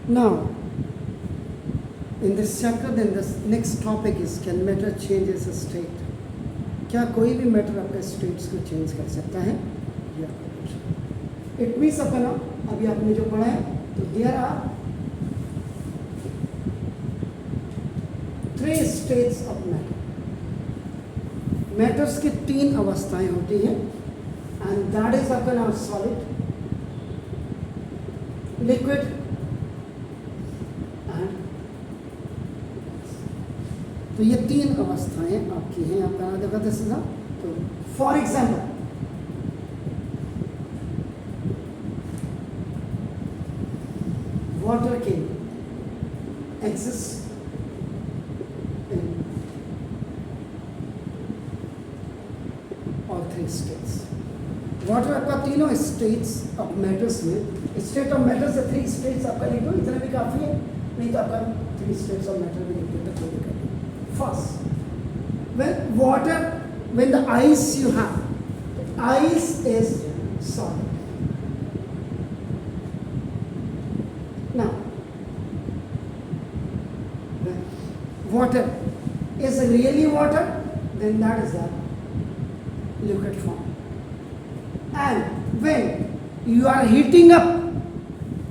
Now, in this chapter, then the next topic is, can matter change its state? क्या कोई भी matter आपका states को change कर सकता है? या इट मीन्स अपन अभी आपने जो पढ़ा है, तो there are 3 states of matter. Matters की 3 अवस्थाएं होती हैं, एंड दैट इज अपन सॉलिड, लिक्विड एंड. तो ये 3 अवस्थाएं आपकी हैं. आप कहाँ देखा था सीधा? तो for example, water can exist in all 3 states. Water आपका तीनों स्टेट्स ऑफ मैटर्स में, स्टेट ऑफ मैटर से 3 स्टेट्स आपका लिख दो, इतना भी काफ़ी है. नहीं तो आपका 3 स्टेट्स ऑफ मैटर भी लिख देते, कोई दिक्कत नहीं. First, when water, when the ice you have, ice is solid. Now, when water is really water, then that is the liquid form. And when you are heating up,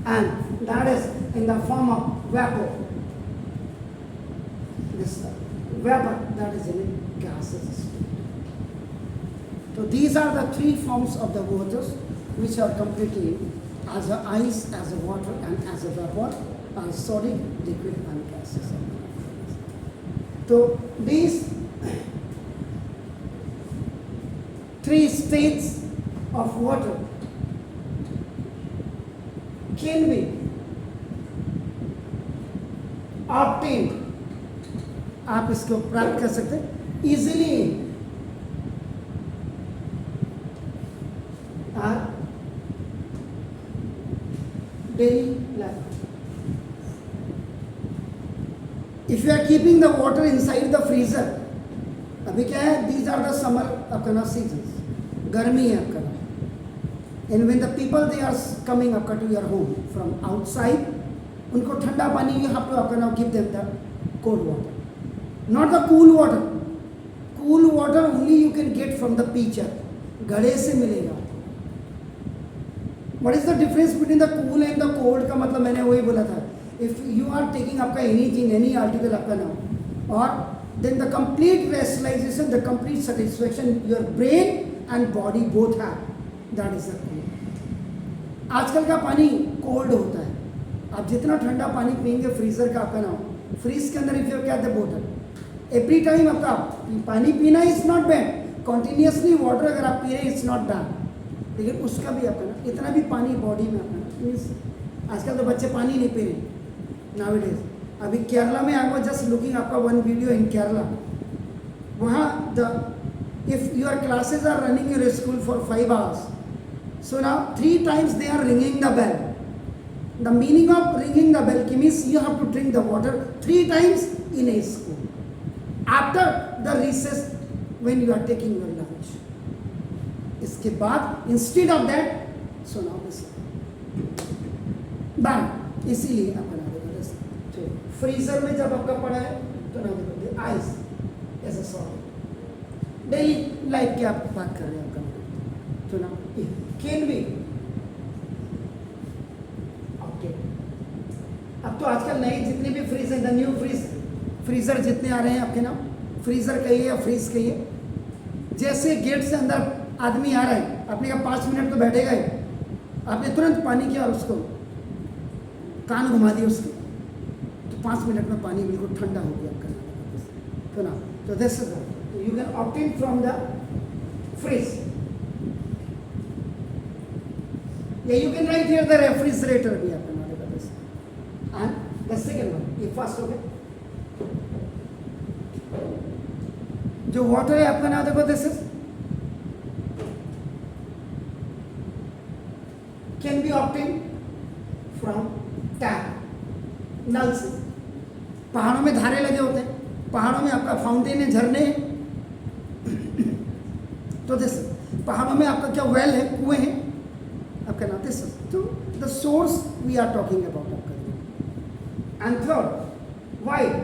and that is in the form of vapor, this vapor, that is in gaseous state. So these are the 3 forms of the waters which are completely as a ice, as a water, and as a vapor, are solid, liquid, and gaseous. So these 3 states of water can be obtained. आप इसको प्राप्त कर सकते हैं easily in our daily life. If you are keeping the water inside the freezer, अभी क्या है, these are the summer आपका ना seasons, गर्मी है आपका. And when the people they are coming आपका to your home from outside, उनको ठंडा पानी you have to आपका ना give them the cold water, not the cool water. Cool water only you can get from the pitcher, घड़े से मिलेगा. What is the difference between the cool and the cold? का मतलब मैंने वही बोला था. If you are taking आपका anything, any article आपका ना, or then the complete rationalization, the complete satisfaction your brain and body both have, that is the cool. आजकल का पानी कोल्ड होता है. आप जितना ठंडा पानी पियेंगे फ्रीजर का आपका ना, फ्रीज के अंदर इफ यू क्या द बोतल एवरी टाइम आपका पानी पीना is not bad. Continuously water अगर आप पी रहे हैं इट्स नॉट बैड, लेकिन उसका भी अपना इतना भी पानी बॉडी में अपना. आजकल तो बच्चे पानी नहीं पी रहे नाउडेज. अभी केरला में आई वाज जस्ट लुकिंग आपका वन वीडियो इन केरला. वहाँ the if your classes are running your school for 5 hours, so now 3 times they are ringing the bell. The meaning of ringing the bell means you have to drink the water 3 times in a school after the recess when you are taking your lunch. इसके बाद instead of that, so now this bang. इसीलिए आप बना देगा. तो freezer में जब आपका पड़ा है तो ना देखो ice as a solid. Daily life की आप बात कर रहे हैं आपका, तो ना कैन बी. अब तो आजकल नए जितने भी फ्रीज हैं, द न्यू फ्रीजर जितने आ रहे हैं आपके नाम, फ्रीजर कहिए या फ्रीज कहिए, जैसे गेट से अंदर आदमी आ रहा है, आपने कहा 5 मिनट तो बैठेगा ही, आपने तुरंत पानी किया और उसको कान घुमा दिया उसके, तो 5 मिनट में पानी बिल्कुल ठंडा हो गया आपका. तो ना, तो this is you can obtain from the fridge. या you can write here the refrigerator भी आपका. And the second one, ये फर्स्ट हो गया. जो वाटर है आपका नाम देखो, this is can be obtain from tap, नल से. पहाड़ों में धारे लगे होते हैं, पहाड़ों में आपका फाउंटेन है, झरने हैं. तो दिस पहाड़ों में आपका क्या वेल है, कुएं हैं आपका नाम. दिस तो the source we are talking about आपका. and third white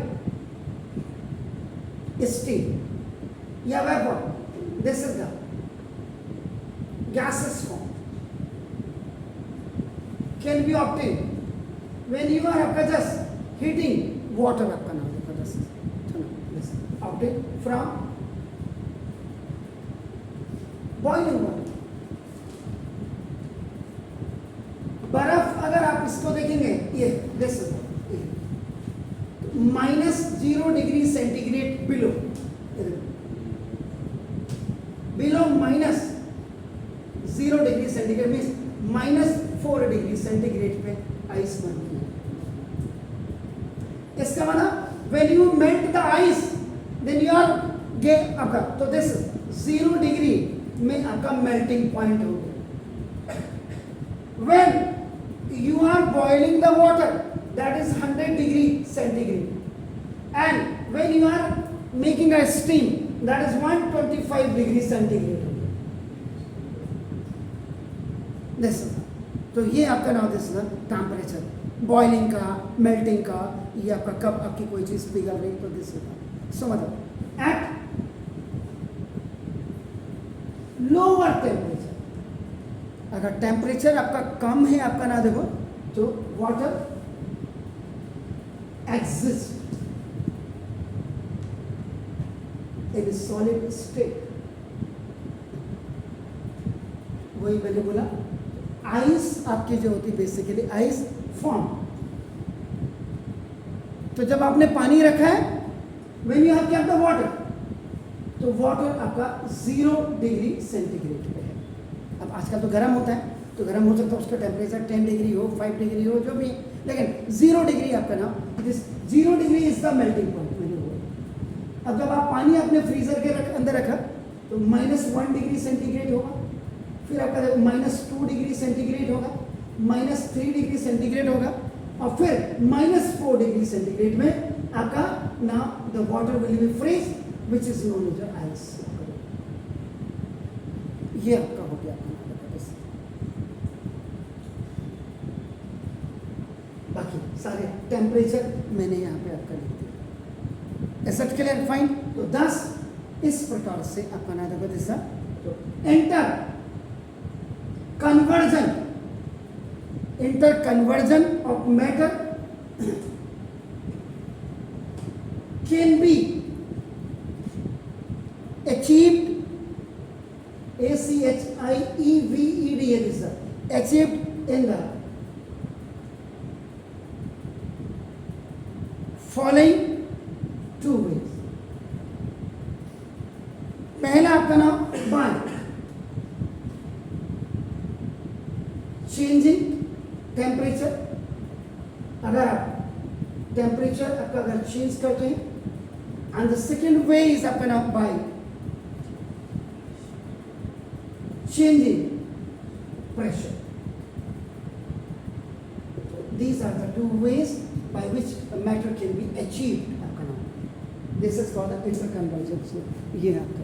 steam या vapor. This is the gaseous form can be obtained when you are आपका just heating water आपका नाम है just obtained from boiling water. बर्फ अगर आप इसको देखेंगे ये this -0 degree centigrade below -0 degree centigrade means -4 degree centigrade पे आइस बनती है. इसका मतलब when you melt the ice then you are आपका तो दिस 0 डिग्री में आपका मेल्टिंग पॉइंट हो गया. when you are boiling the water that is 100 degree centigrade and when you are making a steam that is 125 degree centigrade. this is तो ये आपका नाम दिस टेम्परेचर बॉइलिंग का मेल्टिंग का ये आपका कब आपकी कोई चीज पिघल रही तो दिस इज सो मतलब एट लोअर टेम्परेचर अगर टेम्परेचर आपका कम है आपका ना देखो तो water exist in solid state. वही मैंने बोला आइस आपकी जो होती बेसिकली आइस फॉर्म. तो जब आपने पानी रखा है when you have kept the water तो वाटर आपका 0 डिग्री सेंटीग्रेड पे है. अब आजकल तो गर्म होता है तो गर्म हो सकता है उसका टेम्परेचर 10 डिग्री हो 5 डिग्री हो जो भी लेकिन 0 डिग्री आपका ना this 0 degree is the melting point. अब जब आप पानी अपने फ्रीजर के अंदर रखा तो -1 डिग्री सेंटीग्रेड होगा फिर आपका -2 डिग्री सेंटीग्रेड होगा -3 डिग्री सेंटीग्रेड होगा और फिर -4 डिग्री सेंटीग्रेड में आपका ना the water will be freeze which is known as ice. ये आपका हो गया. बाकी सारे टेम्परेचर मैंने यहाँ पे आपका लिख दिया. Asset clear fine. तो 10 इस प्रकार से आपका ना देखो जैसा तो inter conversion of matter can be achieved achieved in the following 2 ways. पहला आपका नाम बाय चेंजिंग टेम्परेचर. अगर आप टेम्परेचर आपका अगर चेंज करते हैं and the second way is आपका नाम bye changing pressure. These are the 2 ways by which a matter can be achieved. This is called the interconvergence. ये आपका